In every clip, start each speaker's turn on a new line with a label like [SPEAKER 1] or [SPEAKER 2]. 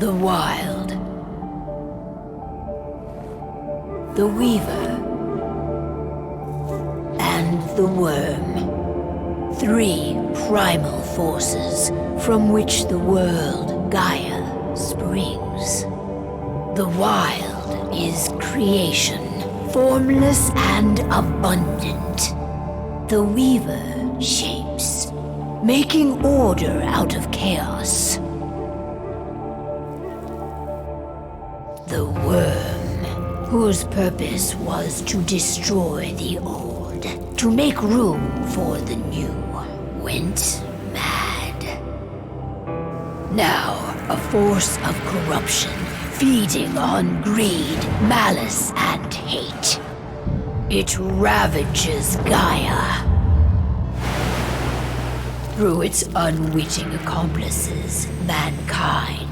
[SPEAKER 1] The Wild. The Weaver. And the Worm. 3 primal forces from which the world, Gaia, springs. The Wild is creation, formless and abundant. The Weaver shapes, making order out of chaos. The Worm, whose purpose was to destroy the old, to make room for the new, went mad. Now, a force of corruption, feeding on greed, malice, and hate. It ravages Gaia. Through its unwitting accomplices, mankind,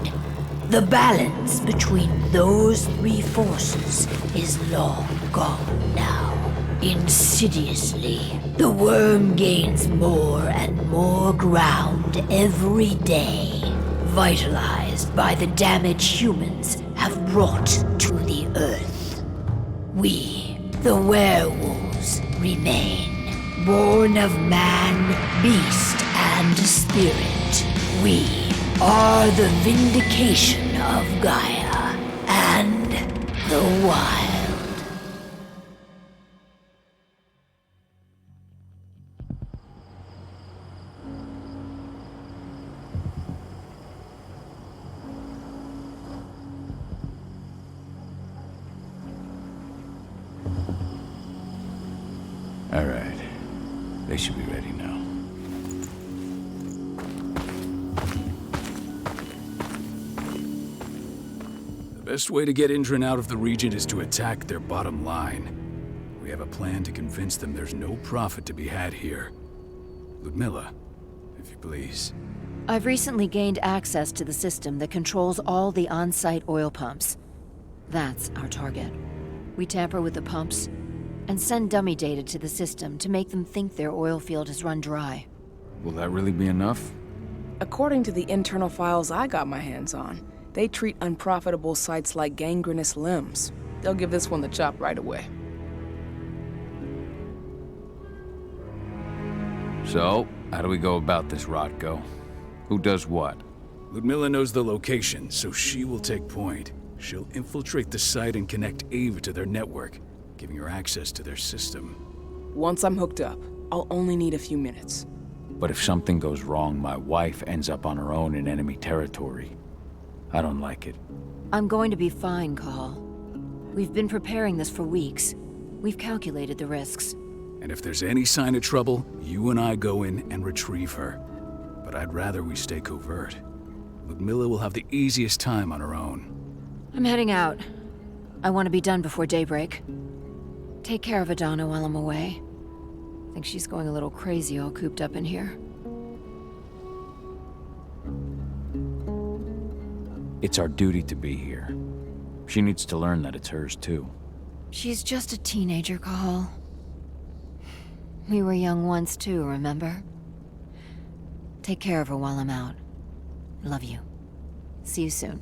[SPEAKER 1] the balance between those 3 forces is long gone now. Insidiously, the Worm gains more and more ground every day, vitalized by the damage humans have brought to the Earth. We, the werewolves, remain, born of man, beast, and spirit. We are the vindication of Gaia and the Wild.
[SPEAKER 2] All right. They should be ready now.
[SPEAKER 3] The best way to get Indran out of the region is to attack their bottom line. We have a plan to convince them there's no profit to be had here. Ludmilla, if you please.
[SPEAKER 4] I've recently gained access to the system that controls all the on-site oil pumps. That's our target. We tamper with the pumps and send dummy data to the system to make them think their oil field has run dry.
[SPEAKER 2] Will that really be enough?
[SPEAKER 5] According to the internal files I got my hands on, they treat unprofitable sites like gangrenous limbs. They'll give this one the chop right away.
[SPEAKER 2] So, how do we go about this, Rodko? Who does what?
[SPEAKER 3] Ludmilla knows the location, so she will take point. She'll infiltrate the site and connect Ava to their network, giving her access to their system.
[SPEAKER 5] Once I'm hooked up, I'll only need a few minutes.
[SPEAKER 2] But if something goes wrong, my wife ends up on her own in enemy territory. I don't like it.
[SPEAKER 4] I'm going to be fine, Call. We've been preparing this for weeks. We've calculated the risks.
[SPEAKER 3] And if there's any sign of trouble, you and I go in and retrieve her. But I'd rather we stay covert. Ludmilla will have the easiest time on her own.
[SPEAKER 4] I'm heading out. I want to be done before daybreak. Take care of Adana while I'm away. I think she's going a little crazy all cooped up in here.
[SPEAKER 2] It's our duty to be here. She needs to learn that it's hers too.
[SPEAKER 4] She's just a teenager, Call. We were young once too, remember? Take care of her while I'm out. Love you. See you soon.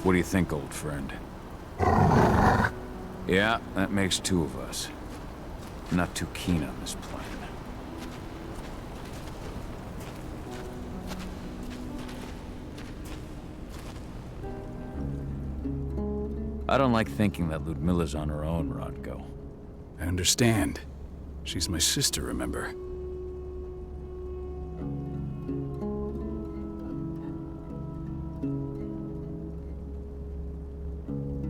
[SPEAKER 2] What do you think, old friend? Yeah, that makes 2 of us. I'm not too keen on this plan. I don't like thinking that Ludmilla's on her own, Rodko.
[SPEAKER 3] I understand. She's my sister, remember?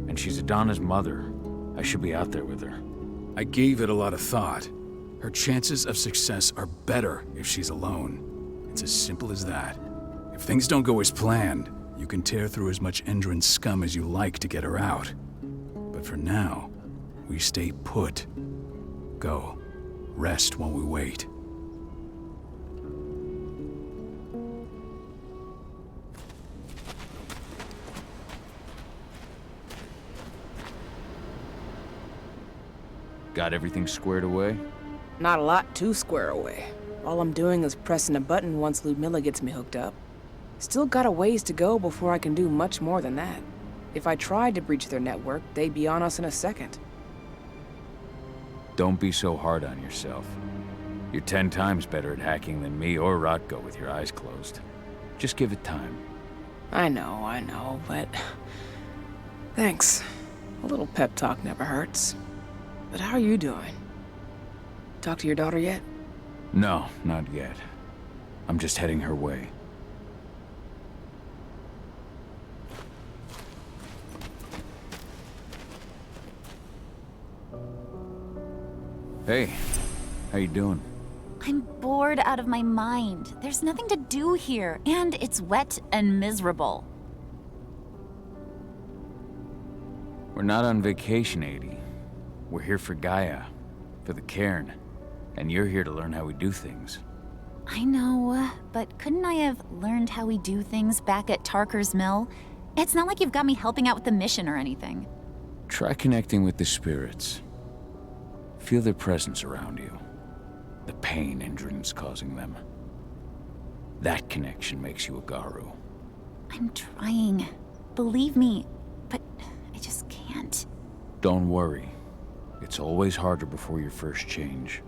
[SPEAKER 2] And she's Adana's mother. I should be out there with her.
[SPEAKER 3] I gave it a lot of thought. Her chances of success are better if she's alone. It's as simple as that. If things don't go as planned, you can tear through as much Endron scum as you like to get her out. But for now, we stay put. Go. Rest while we wait.
[SPEAKER 2] Got everything squared away?
[SPEAKER 5] Not a lot to square away. All I'm doing is pressing a button once Ludmilla gets me hooked up. Still got a ways to go before I can do much more than that. If I tried to breach their network, they'd be on us in a second.
[SPEAKER 2] Don't be so hard on yourself. You're 10 times better at hacking than me or Rotko with your eyes closed. Just give it time.
[SPEAKER 5] I know, but... Thanks. A little pep talk never hurts. But how are you doing? Talk to your daughter yet?
[SPEAKER 2] No, not yet. I'm just heading her way. Hey, how you doing?
[SPEAKER 6] I'm bored out of my mind. There's nothing to do here, and it's wet and miserable.
[SPEAKER 2] We're not on vacation, Adie. We're here for Gaia, for the cairn, and you're here to learn how we do things.
[SPEAKER 6] I know, but couldn't I have learned how we do things back at Tarker's Mill? It's not like you've got me helping out with the mission or anything.
[SPEAKER 2] Try connecting with the spirits. Feel their presence around you. The pain and dreams causing them. That connection makes you a Garu.
[SPEAKER 6] I'm trying. Believe me, but I just can't.
[SPEAKER 2] Don't worry. It's always harder before your first change.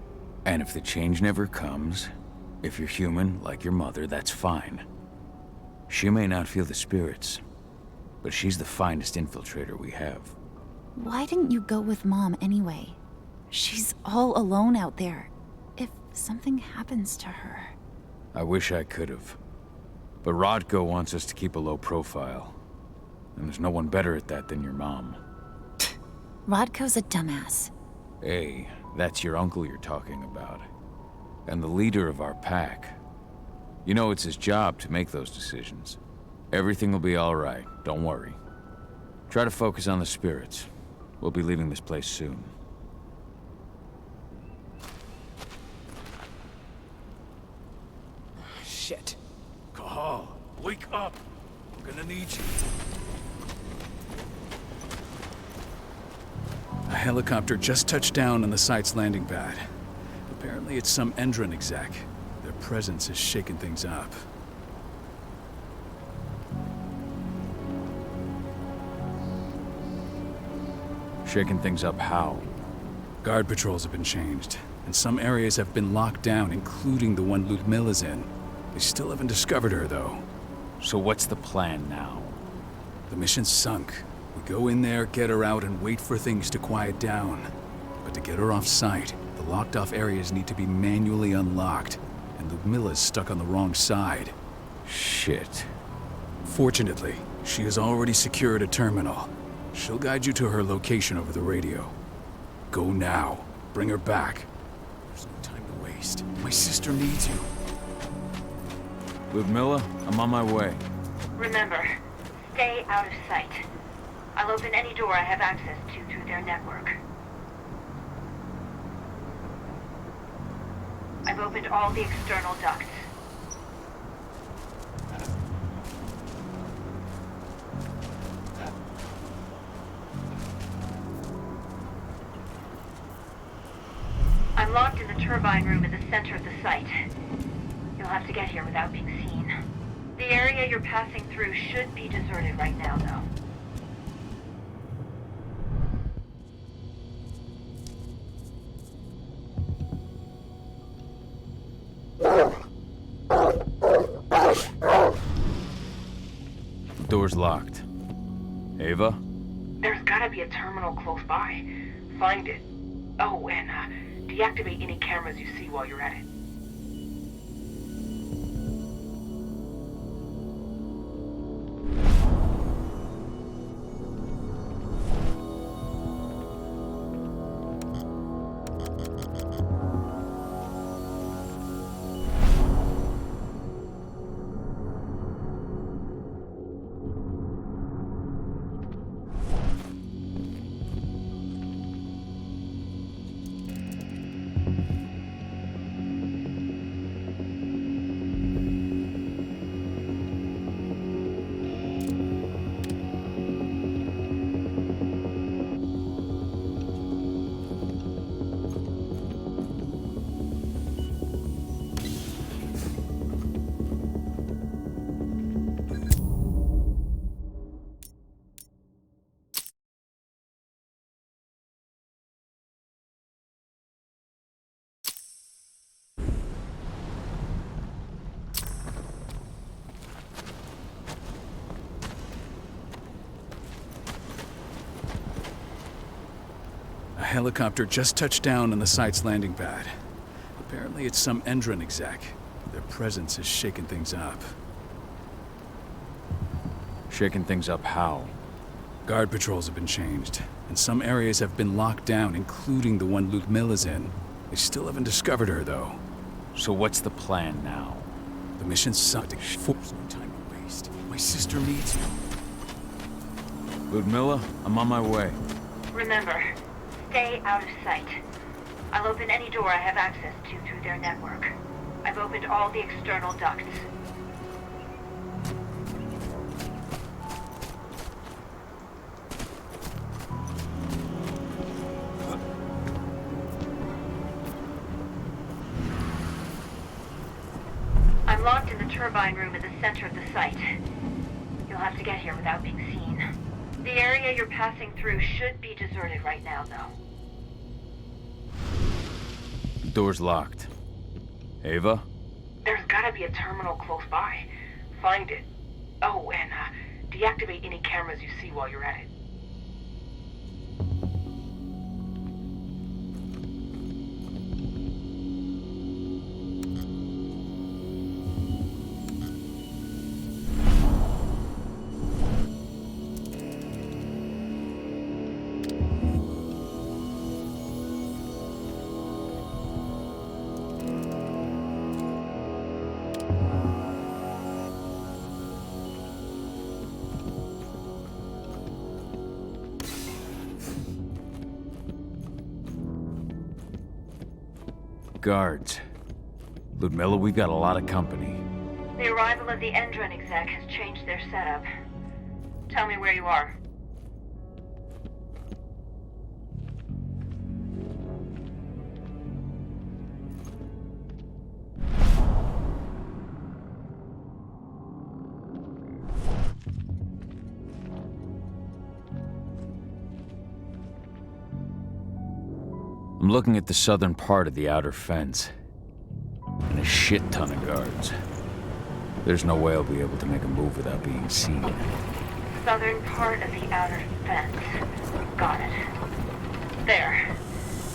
[SPEAKER 2] And if the change never comes, if you're human, like your mother, that's fine. She may not feel the spirits, but she's the finest infiltrator we have.
[SPEAKER 6] Why didn't you go with Mom anyway? She's all alone out there. If something happens to her...
[SPEAKER 2] I wish I could have. But Rodko wants us to keep a low profile. And there's no one better at that than your mom.
[SPEAKER 6] Rodko's a dumbass.
[SPEAKER 2] Hey, that's your uncle you're talking about. And the leader of our pack. You know it's his job to make those decisions. Everything will be all right, don't worry. Try to focus on the spirits. We'll be leaving this place soon.
[SPEAKER 3] Shit. Cahal, wake up. I'm gonna need you. A helicopter just touched down on the site's landing pad. Apparently it's some Endron exec. Their presence is shaking things up.
[SPEAKER 2] Shaking things up how?
[SPEAKER 3] Guard patrols have been changed, and some areas have been locked down, including the one Ludmilla's in. They still haven't discovered her, though.
[SPEAKER 2] So what's the plan now?
[SPEAKER 3] The mission's sunk. We go in there, get her out, and wait for things to quiet down. But to get her off site, the locked-off areas need to be manually unlocked, and Ludmilla's stuck on the wrong side.
[SPEAKER 2] Shit.
[SPEAKER 3] Fortunately, she has already secured a terminal. She'll guide you to her location over the radio. Go now. Bring her back. There's no time to waste. My sister needs you.
[SPEAKER 2] Ludmilla, I'm on my way.
[SPEAKER 1] Remember, stay out of sight. I'll open any door I have access to through their network. I've opened all the external ducts. I'm locked in the turbine room in the center of the site. You'll have to get here without being seen. The area you're passing through should be deserted right now, though.
[SPEAKER 2] The door's locked. Ava?
[SPEAKER 1] There's gotta be a terminal close by. Find it. Oh, and deactivate any cameras you see while you're at it.
[SPEAKER 3] helicopter just touched down on the site's landing pad. Apparently it's some Endron exec. Their presence is shaking things up.
[SPEAKER 2] Shaking things up how?
[SPEAKER 3] Guard patrols have been changed, and some areas have been locked down, including the one Ludmilla's in. They still haven't discovered her, though.
[SPEAKER 2] So what's the plan now?
[SPEAKER 3] The mission's sucked. There's no time to waste. My sister needs you.
[SPEAKER 2] Ludmilla, I'm on my way.
[SPEAKER 1] Remember, stay out of sight. I'll open any door I have access to through their network. I've opened all the external ducts. I'm locked in the turbine room at the center of the site. You'll have to get here without being seen. The area you're passing through should be deserted right now, though.
[SPEAKER 2] The door's locked. Ava?
[SPEAKER 5] There's gotta be a terminal close by. Find it. Oh, and deactivate any cameras you see while you're at it.
[SPEAKER 2] Guards. Ludmilla, we've got a lot of company.
[SPEAKER 1] The arrival of the Endron exec has changed their setup. Tell me where you are.
[SPEAKER 2] I'm looking at the southern part of the outer fence. And a shit ton of guards. There's no way I'll be able to make a move without being seen.
[SPEAKER 1] Southern part of the outer fence. Got it. There.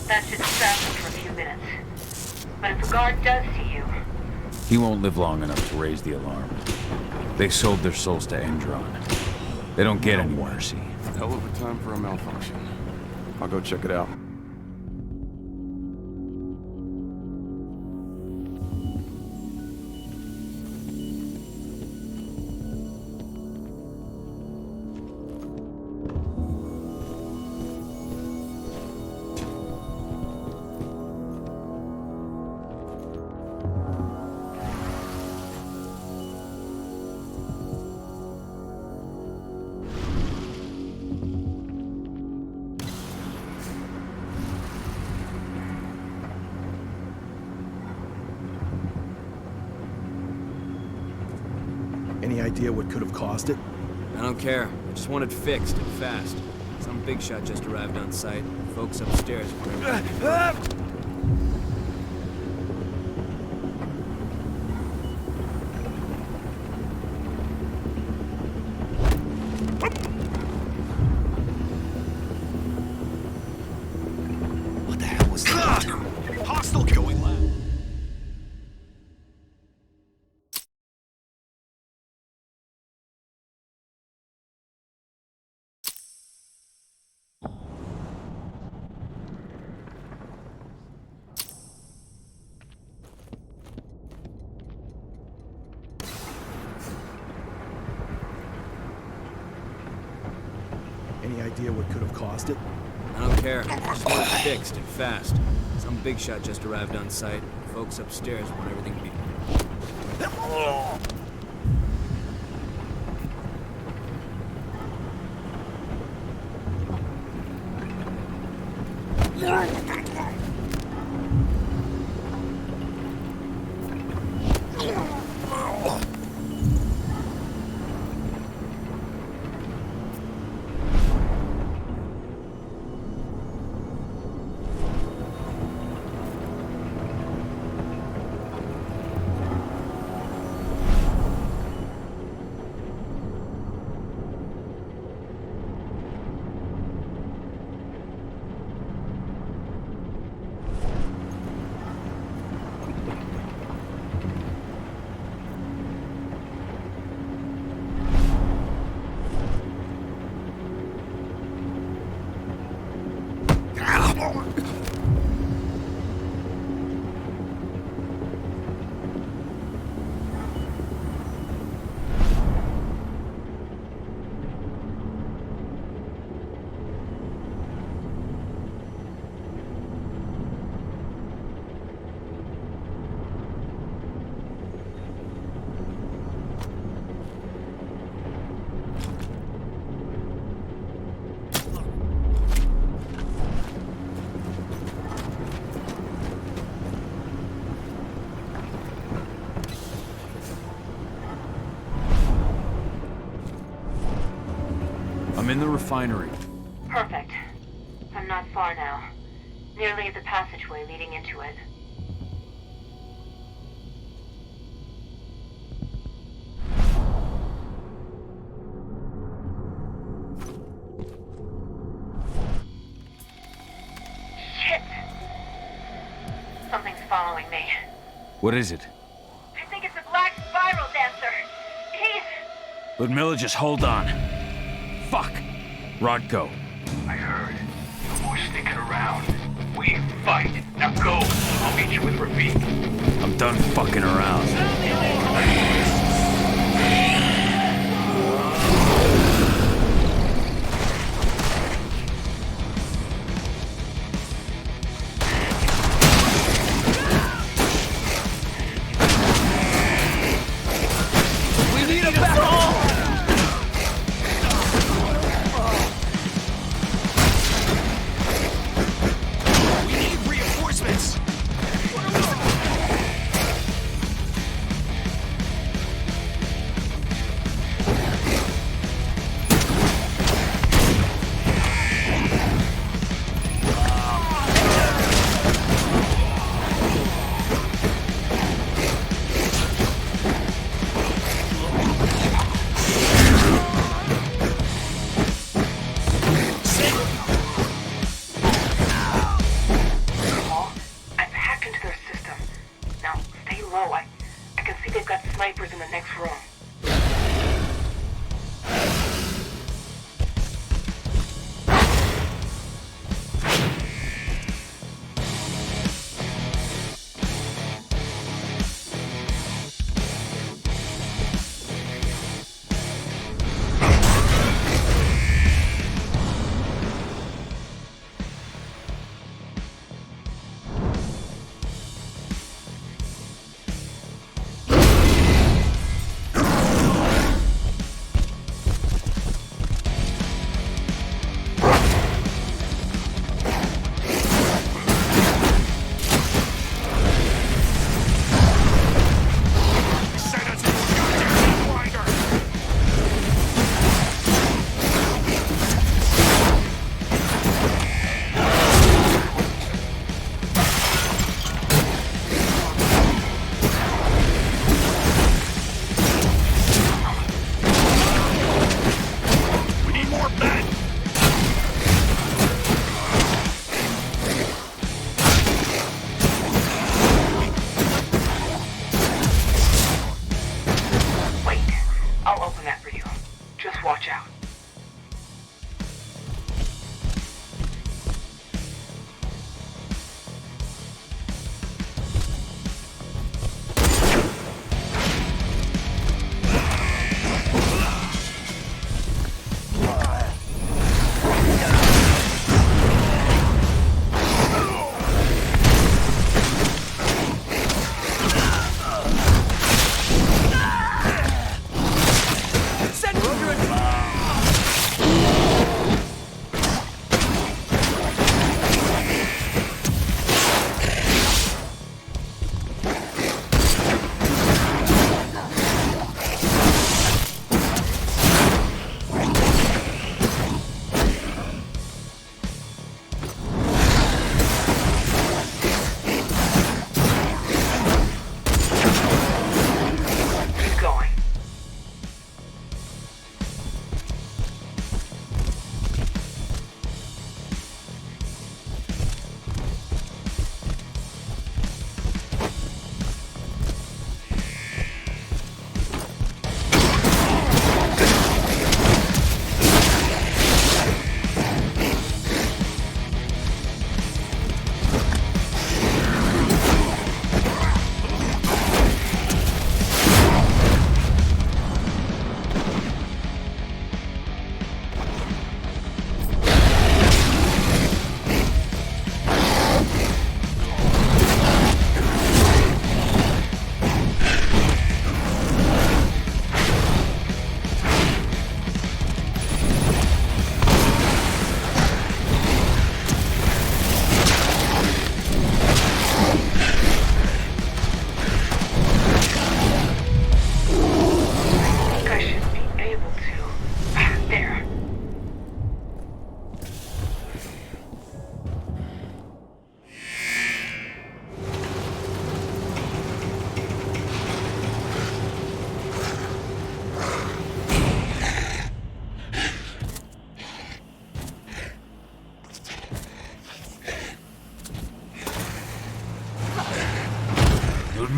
[SPEAKER 1] That should stop them for a few minutes. But if a guard does see you...
[SPEAKER 2] He won't live long enough to raise the alarm. They sold their souls to Endron. They don't get any mercy.
[SPEAKER 7] Hell of a time for a malfunction. I'll go check it out.
[SPEAKER 8] Any idea what could have caused it?
[SPEAKER 9] I don't care. I just want it fixed and fast. Some big shot just arrived on site. Folks upstairs want
[SPEAKER 8] What the hell was that? Hostile going left. Any idea what could have caused it?
[SPEAKER 9] I don't care. I just want it fixed and fast. Some big shot just arrived on site. Folks upstairs want everything to be...
[SPEAKER 2] I'm in the refinery.
[SPEAKER 1] Perfect. I'm not far now. Nearly at the passageway leading into it. Shit! Something's following me.
[SPEAKER 2] What is it?
[SPEAKER 1] I think it's a black spiral dancer. He's...
[SPEAKER 2] Ludmilla, just hold on. Fuck! Rodko.
[SPEAKER 10] I heard. No more sticking around. We fight. Now go. I'll meet you with Rafik.
[SPEAKER 2] I'm done fucking around.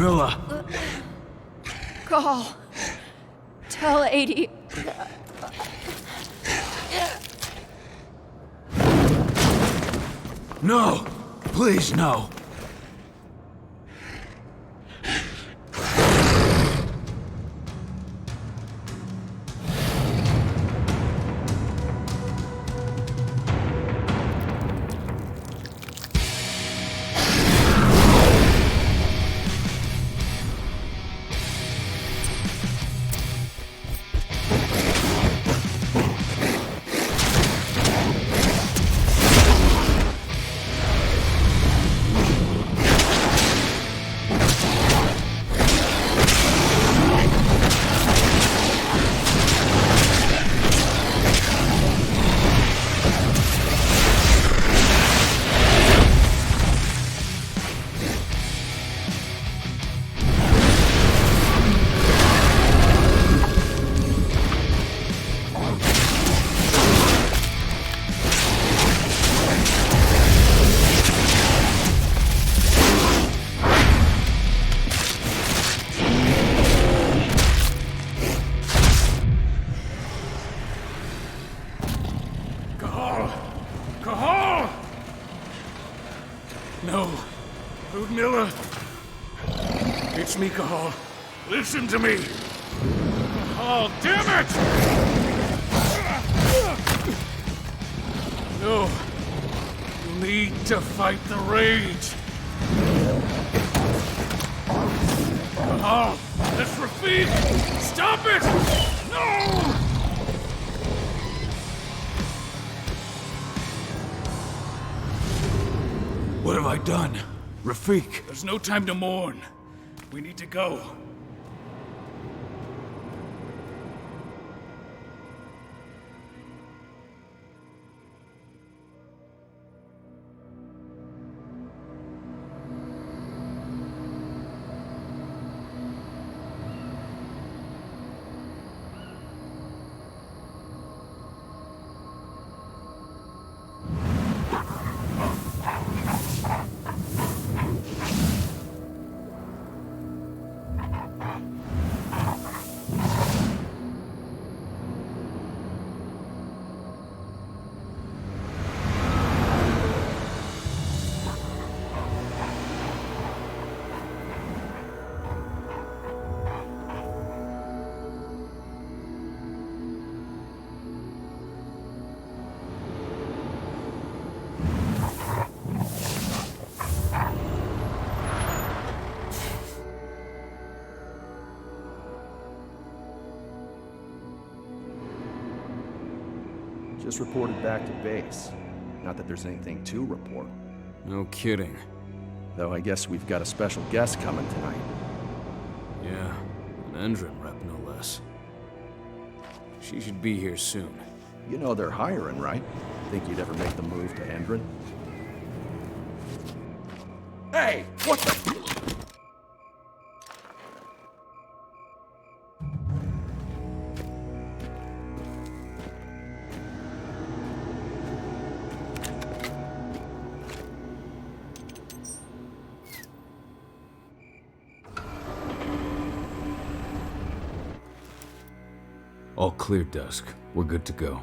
[SPEAKER 3] Milla!
[SPEAKER 4] Call. Tell 80.
[SPEAKER 3] No! Please, no! No. Ludmilla. It's me, Cahal. Listen to me. Cahal, damn it! No. You need to fight the rage. Cahal, that's Rafik! Stop it! No! What have I done? Rafik! There's no time to mourn. We need to go.
[SPEAKER 8] Just reported back to base. Not that there's anything to report.
[SPEAKER 9] No kidding.
[SPEAKER 8] Though I guess we've got a special guest coming tonight.
[SPEAKER 9] Yeah, an Endron rep, no less. She should be here soon.
[SPEAKER 8] You know they're hiring, right? Think you'd ever make the move to Endron? Hey! What the...
[SPEAKER 2] All clear, Dusk. We're good to go.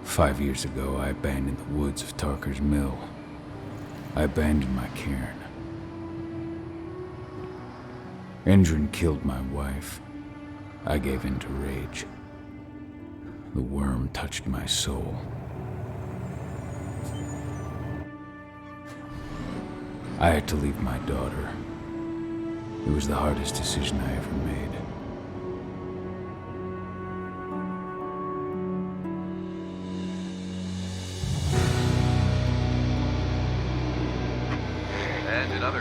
[SPEAKER 2] "5 years ago, I abandoned the woods of Tarker's Mill. I abandoned my cairn. Endron killed my wife. I gave in to rage. The worm touched my soul. I had to leave my daughter. It was the hardest decision I ever made.